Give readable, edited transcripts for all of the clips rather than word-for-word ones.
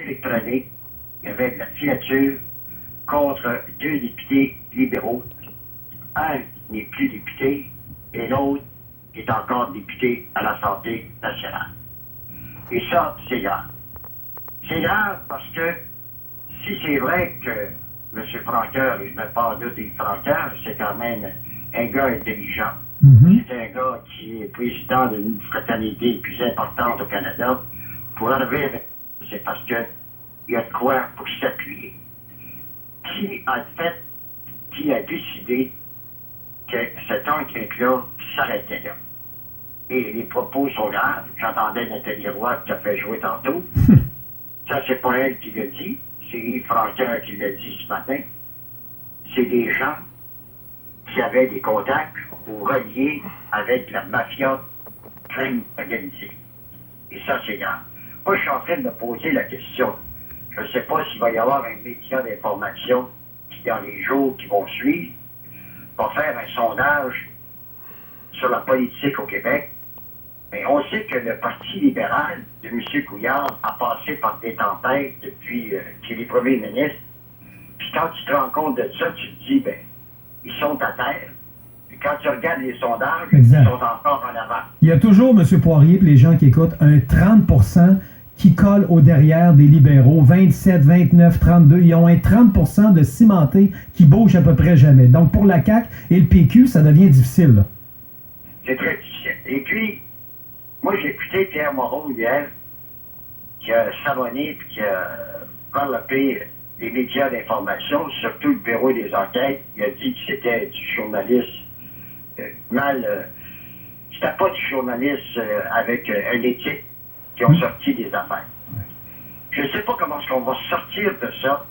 électronique, il y avait de la filature contre 2 députés libéraux. Un n'est plus député et l'autre est encore député à l'Assemblée nationale. Et ça, c'est grave. C'est grave parce que si c'est vrai que M. Francoeur, et je ne mets pas en doute des Francoeur, c'est quand même un gars intelligent. C'est un gars qui est président d'une fraternité la plus importante au Canada. Pour arriver avec c'est parce que il y a de quoi pour s'appuyer. Qui a décidé que cette enquête-là s'arrêtait là? Et les propos sont graves. J'entendais Nathalie Roy qui a fait jouer tantôt. Ça, c'est pas elle qui l'a dit. C'est Yves Francoeur qui l'a dit ce matin. C'est des gens qui avaient des contacts ou reliés avec la mafia crime organisée. Et ça, c'est grave. Moi, je suis en train de me poser la question. Je ne sais pas s'il va y avoir un média d'information qui, dans les jours qui vont suivre, va faire un sondage sur la politique au Québec. Mais on sait que le Parti libéral de M. Couillard a passé par des tempêtes depuis qu'il est premier ministre. Puis quand tu te rends compte de ça, tu te dis, ben, ils sont à terre. Puis quand tu regardes les sondages, exact. Ils sont encore en avant. Il y a toujours, M. Poirier, puis les gens qui écoutent, un 30% qui colle au derrière des libéraux. 27, 29, 32. Ils ont un 30% de cimenté qui bouge à peu près jamais. Donc, pour la CAQ et le PQ, ça devient difficile, là. C'est très difficile. Et puis, moi, j'ai écouté Pierre Moreau hier, qui a savonné et qui a développé les médias d'information, surtout le bureau des enquêtes. Il a dit que c'était du journaliste c'était pas du journaliste avec un éthique qui ont sorti des affaires. Je ne sais pas comment est-ce qu'on va sortir de ça.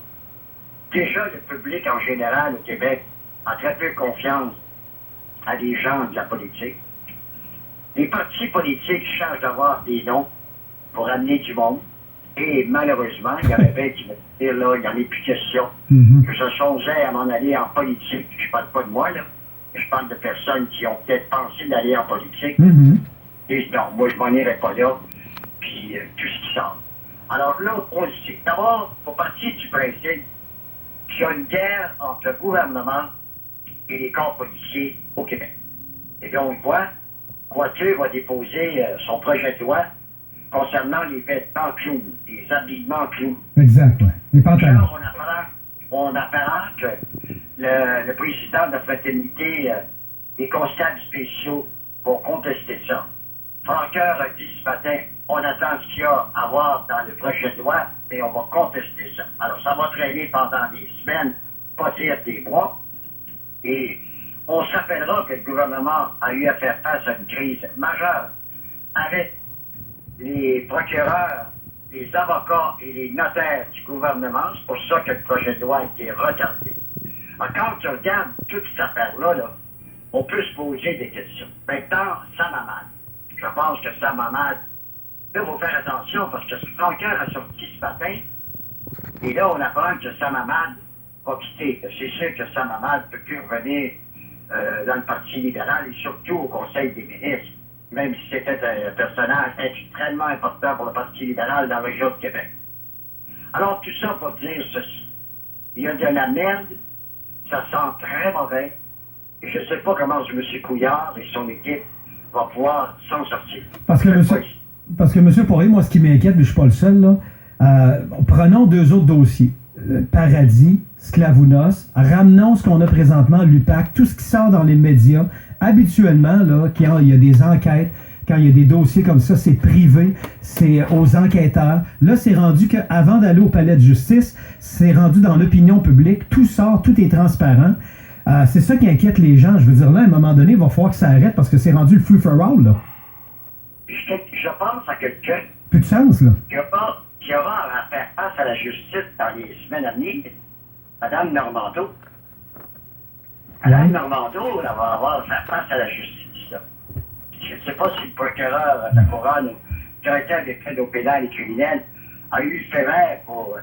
Déjà, le public en général au Québec a très peu confiance à des gens de la politique. Les partis politiques cherchent d'avoir des noms pour amener du monde. Et malheureusement, il y en avait qui me disaient, là, il n'y en a plus question. Que je songeais à m'en aller en politique. Je parle pas de moi, là. Je parle de personnes qui ont peut-être pensé d'aller en politique. Et non, moi, je m'en irai pas là. Puis tout ce qui sort. Alors là, on le sait. D'abord, il faut partir du principe qu'il y a une guerre entre le gouvernement et les corps policiers au Québec. Et bien, on le voit. Coiteux va déposer son projet de loi concernant les vêtements clous, les habillements clous. Exact, oui. Les pantalons. Là, on apprend que le président de la fraternité des constables spéciaux vont contester ça. Francoeur a dit ce matin, on attend ce qu'il y a à voir dans le projet de loi, mais on va contester ça. Alors, ça va traîner pendant des semaines, pas dire des mois. Et on s'appellera que le gouvernement a eu à faire face à une crise majeure avec les procureurs, les avocats et les notaires du gouvernement. C'est pour ça que le projet de loi a été retardé. Alors, quand tu regardes toute cette affaire-là, on peut se poser des questions. Maintenant, Sam Hamad. Je pense que Sam Hamad, là, il faut faire attention parce que Francoeur a sorti ce matin, et là, on apprend que Sam Hamad va quitter. C'est sûr que Sam Hamad ne peut plus revenir dans le Parti libéral et surtout au Conseil des ministres, même si c'était un personnage extrêmement important pour le Parti libéral dans la région de Québec. Alors, tout ça pour dire ceci. Il y a de la merde, ça sent très mauvais, et je ne sais pas comment M. Couillard et son équipe vont pouvoir s'en sortir. Parce que M. Poirier, moi, ce qui m'inquiète, mais je ne suis pas le seul, là, prenons 2 autres dossiers. Paradis, Sklavounos, ramenons ce qu'on a présentement, l'UPAC, tout ce qui sort dans les médias. Habituellement, là, quand il y a des enquêtes, quand il y a des dossiers comme ça, c'est privé, c'est aux enquêteurs. Là, c'est rendu qu'avant d'aller au palais de justice, c'est rendu dans l'opinion publique, tout sort, tout est transparent. C'est ça qui inquiète les gens. Je veux dire, là, à un moment donné, il va falloir que ça arrête parce que c'est rendu le free-for-all, là. Je pense à quelqu'un Plus de sens, là. qui aura à faire face à la justice dans les semaines à venir, Mme Normando. Mme Normando, elle va avoir à faire face à la justice, là. Je ne sais pas si le procureur de la Couronne ou le directeur des faits d'eau pénale et criminels a eu le fait vert pour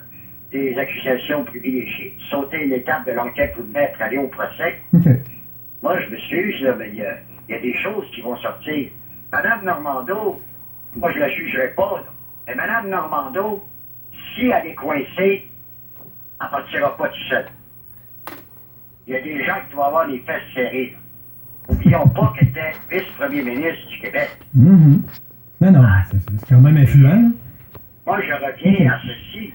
des accusations privilégiées. Sauter une étape de l'enquête pour mettre aller au procès. Okay. Moi, je m'excuse, là, mais il y a des choses qui vont sortir. Mme Normando, moi, je la jugerai pas, là. Mais Mme Normando, si elle est coincée, elle ne partira pas tout seul. Il y a des gens qui vont avoir les fesses serrées. N'oublions pas qu'elle était vice-premier ministre du Québec. Non, non, c'est quand même influent. Moi, je reviens à ceci.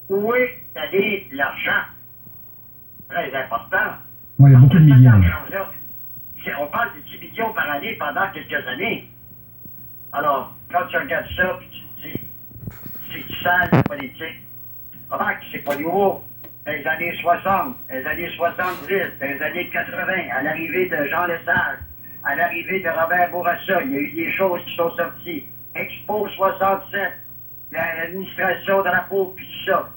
Où est allé l'argent? Très important. Oui, il y a beaucoup de millions. On parle de 10 millions par année pendant quelques années. Alors, quand tu regardes ça, puis tu te dis, c'est sale, la politique. Comment que c'est pas nouveau? Dans les années 60, dans les années 70, dans les années 80, à l'arrivée de Jean Lesage, à l'arrivée de Robert Bourassa, il y a eu des choses qui sont sorties. Expo 67, l'administration de la pauvre, puis tout ça.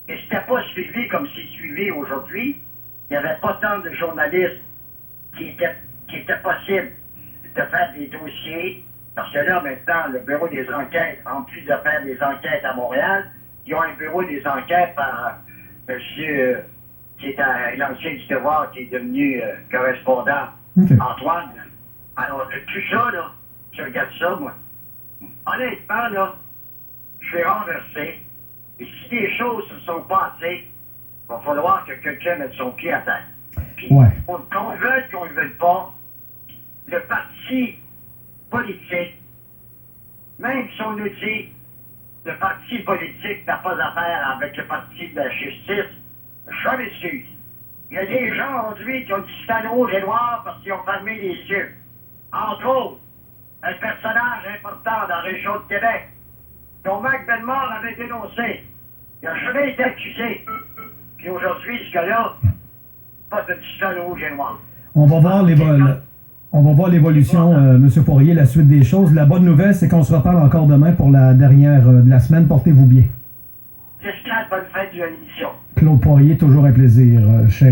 Et c'était pas suivi comme c'est suivi aujourd'hui. Il n'y avait pas tant de journalistes qui était possible de faire des dossiers. Parce que là, maintenant, le bureau des enquêtes, en plus de faire des enquêtes à Montréal, ils ont un bureau des enquêtes par monsieur, qui est l'ancien du Devoir, qui est devenu correspondant, Antoine. Alors, tout ça, là, je regarde ça, moi. Honnêtement, là, je vais renverser. Et si des choses se sont passées, il va falloir que quelqu'un mette son pied à terre. Puis, qu'on le veuille, qu'on ne le veuille pas, le parti politique, même si on nous dit le parti politique n'a pas affaire avec le parti de la justice, je m'excuse. Il y a des gens aujourd'hui qui ont du stand rouge et noir parce qu'ils ont fermé les yeux. Entre autres, un personnage important dans la région de Québec, dont Marc Bellemare avait dénoncé. Il n'a jamais été accusé. Puis aujourd'hui, ce gars-là, pas de petit stand rouge et noir. On va voir l'évolution, M. Poirier, la suite des choses. La bonne nouvelle, c'est qu'on se reparle encore demain pour la dernière de la semaine. Portez-vous bien. J'espère bonne fête de l'émission. Claude Poirier, toujours un plaisir, cher.